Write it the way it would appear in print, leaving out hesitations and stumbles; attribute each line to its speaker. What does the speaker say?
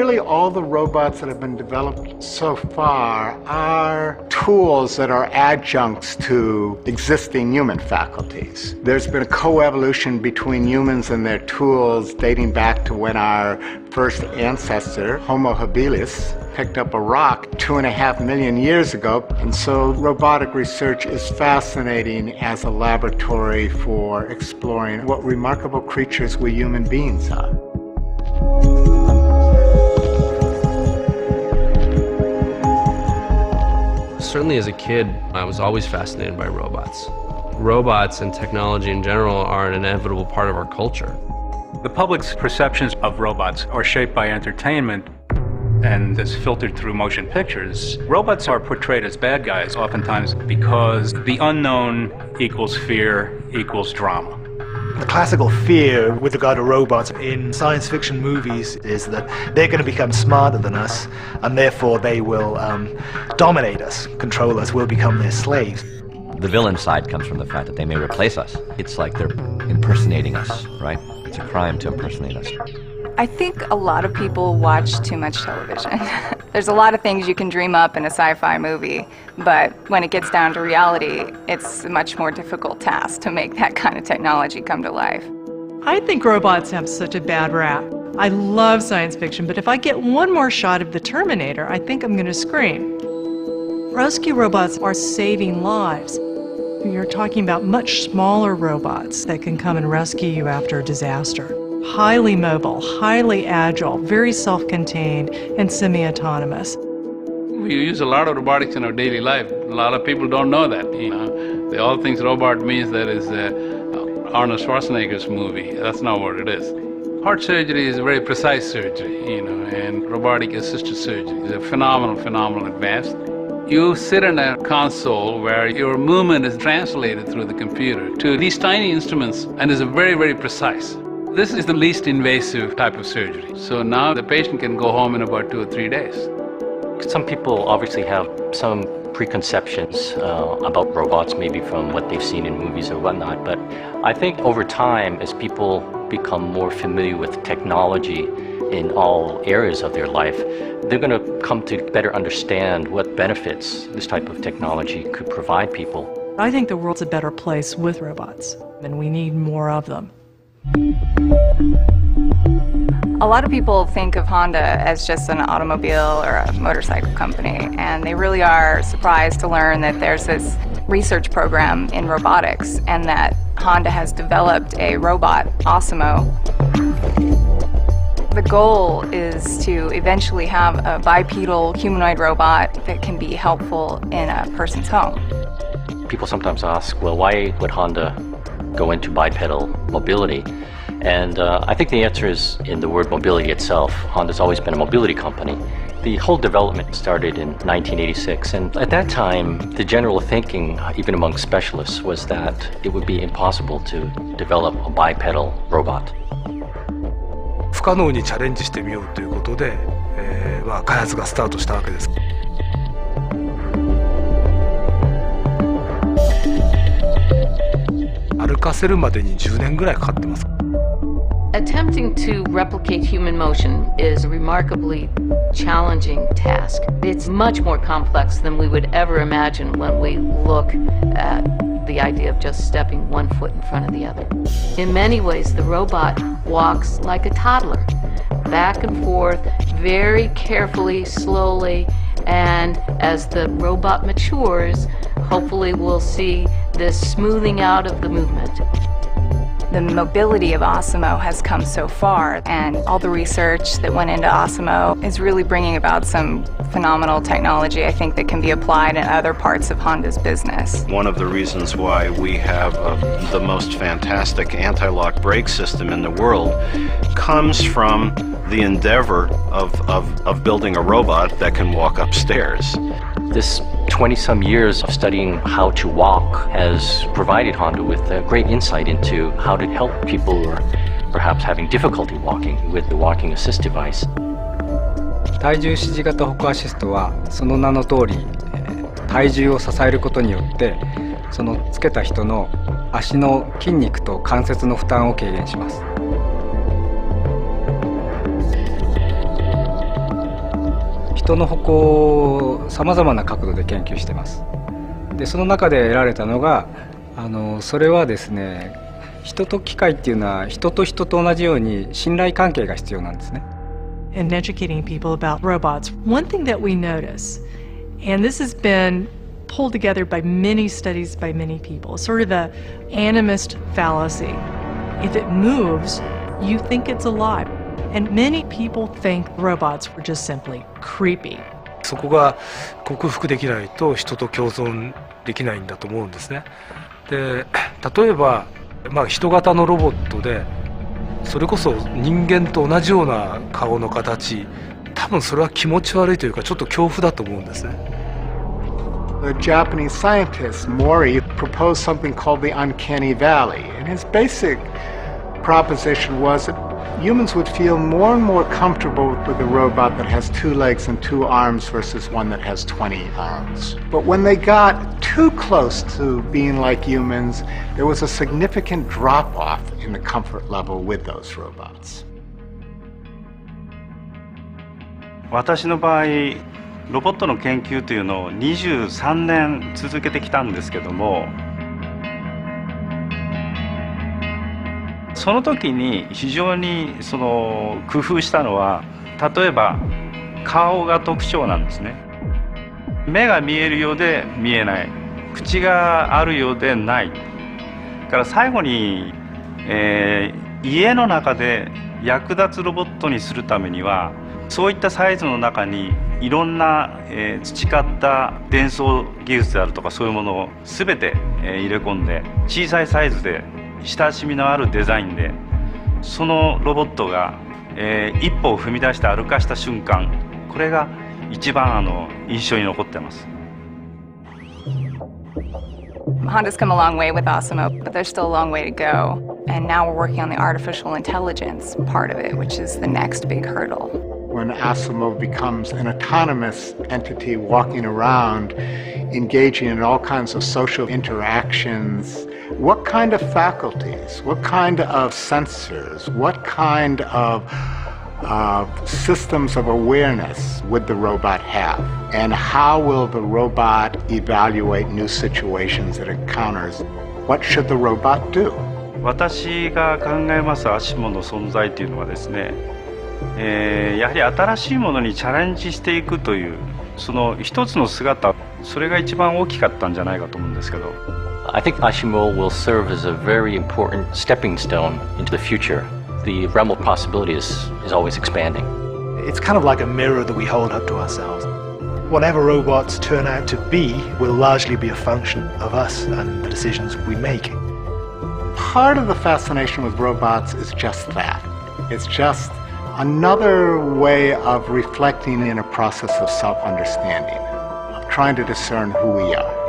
Speaker 1: Nearly all the robots that have been developed so far are tools that are adjuncts to existing human faculties. There's been a coevolution between humans and their tools dating back to when our first ancestor, Homo habilis, picked up a rock 2.5 million years ago. And so robotic research is fascinating as a laboratory for exploring what remarkable creatures we human beings are.
Speaker 2: Certainly as a kid, I was always fascinated by robots. Robots and technology in general are an inevitable part of our culture.
Speaker 3: The public's perceptions of robots are shaped by entertainment and is filtered through motion pictures. Robots are portrayed as bad guys oftentimes because the unknown equals fear equals drama.
Speaker 4: The classical fear with regard to robots in science fiction movies is that they're going to become smarter than us and therefore they will dominate us, control us, we'll become their slaves.
Speaker 5: The villain side comes from the fact that they may replace us. It's like they're impersonating us, right? It's a crime to impersonate us.
Speaker 6: I think a lot of people watch too much television. There's a lot of things you can dream up in a sci-fi movie, but when it gets down to reality, it's a much more difficult task to make that kind of technology come to life.
Speaker 7: I think robots have such a bad rap. I love science fiction, but if I get one more shot of the Terminator, I think I'm going to scream. Rescue robots are saving lives. You're talking about much smaller robots that can come and rescue you after a disaster. Highly mobile, highly agile, very self-contained, and semi-autonomous.
Speaker 8: We use a lot of robotics in our daily life. A lot of people don't know that. They all think robot means that is Arnold Schwarzenegger's movie. That's not what it is. Heart surgery is a very precise surgery, and robotic assisted surgery is a phenomenal advance. You sit in a console where your movement is translated through the computer to these tiny instruments, and is very, very precise. This is the least invasive type of surgery. So now the patient can go home in about 2 or 3 days.
Speaker 9: Some people obviously have some preconceptions about robots, maybe from what they've seen in movies or whatnot. But I think over time, as people become more familiar with technology in all areas of their life, they're going to come to better understand what benefits this type of technology could provide people.
Speaker 7: I think the world's a better place with robots, and we need more of them.
Speaker 6: A lot of people think of Honda as just an automobile or a motorcycle company, and they really are surprised to learn that there's this research program in robotics and that Honda has developed a robot, Osimo. The goal is to eventually have a bipedal humanoid robot that can be helpful in a person's home.
Speaker 9: People sometimes ask, well, why would Honda go into bipedal mobility? And I think the answer is in the word mobility itself. Honda's always been a mobility company. The whole development started in 1986, and at that time, the general thinking, even among specialists, was that it would be impossible to develop a bipedal robot.
Speaker 10: 不可能にチャレンジしてみようということで、開発がスタートしたわけです。歩かせるまでに10年ぐらいかかってます。
Speaker 11: Attempting to replicate human motion is a remarkably challenging task. It's much more complex than we would ever imagine when we look at the idea of just stepping one foot in front of the other. In many ways, the robot walks like a toddler, back and forth, very carefully, slowly, and as the robot matures, hopefully we'll see this smoothing out of the movement.
Speaker 6: The mobility of Osimo has come so far, and all the research that went into Osimo is really bringing about some phenomenal technology, I think, that can be applied in other parts of Honda's business.
Speaker 12: One of the reasons why we have the most fantastic anti-lock brake system in the world comes from the endeavor of building a robot that can walk upstairs.
Speaker 9: This 20-some years of studying how to walk has provided Honda with a great insight into how to help people who are perhaps having difficulty walking with the walking assist device.
Speaker 13: 体重支持型歩行アシストはその名の通り、体重を支えることによってそのつけた人の足の筋肉と関節の負担を軽減します。人の歩行をさまざまな角度で研究してます。でその中で得られたのがそれはですね、人と機械っていうのは人と人と同じように信頼関係が必要なんですね。
Speaker 7: In educating people about robots, one thing that we notice, and this has been pulled together by many studies by many people, sort of the animist fallacy. If it moves, you think it's alive. And many people think robots were just simply creepy.
Speaker 10: そこが克服できないと人と共存できないんだと思うんですね。で、例えば、人型のロボットでそれこそ人間と同じような顔の形、多分それは気持ち悪いというかちょっと恐怖だと思うんですね。
Speaker 1: The Japanese scientist Mori proposed something called the uncanny valley, and his basic proposition was that humans would feel more and more comfortable with a robot that has 2 legs and 2 arms versus one that has 20 arms. But when they got too close to being like humans, there was a significant drop-off in the comfort level with those robots.
Speaker 12: 私の場合、ロボットの研究というのを23年続けてきたんですけども、その時に非常に工夫したのは、例えば顔が特徴なんですね。目が見えるようで見えない、口があるようでない。から最後に、家の中で役立つロボットにするためには、そういったサイズの中にいろんな、培った伝送技術であるとかそういうものを全て、入れ込んで、小さいサイズで親しみのあるデザインで、そのロボットが、一歩を踏み出して歩かした瞬間、これが一番印象に残ってます。
Speaker 6: Honda's come a long way with Asimo, but there's still a long way to go. And now we're working on the artificial intelligence part of it, which is the next big hurdle.
Speaker 1: When Asimo becomes an autonomous entity walking around, engaging in all kinds of social interactions, what kind of faculties, what kind of sensors, what kind of systems of awareness would the robot have? And how will the robot evaluate new situations it encounters? What should the robot do?
Speaker 12: 私が考えますASIMOの存在というのはですね、やはり新しいものにチャレンジしていくというその一つの姿、それが一番大きかったんじゃないかと思うんですけど。
Speaker 9: I think ASIMO will serve as a very important stepping stone into the future. The realm of possibilities is always expanding.
Speaker 4: It's kind of like a mirror that we hold up to ourselves. Whatever robots turn out to be will largely be a function of us and the decisions we make.
Speaker 1: Part of the fascination with robots is just that. It's just another way of reflecting in a process of self-understanding, of trying to discern who we are.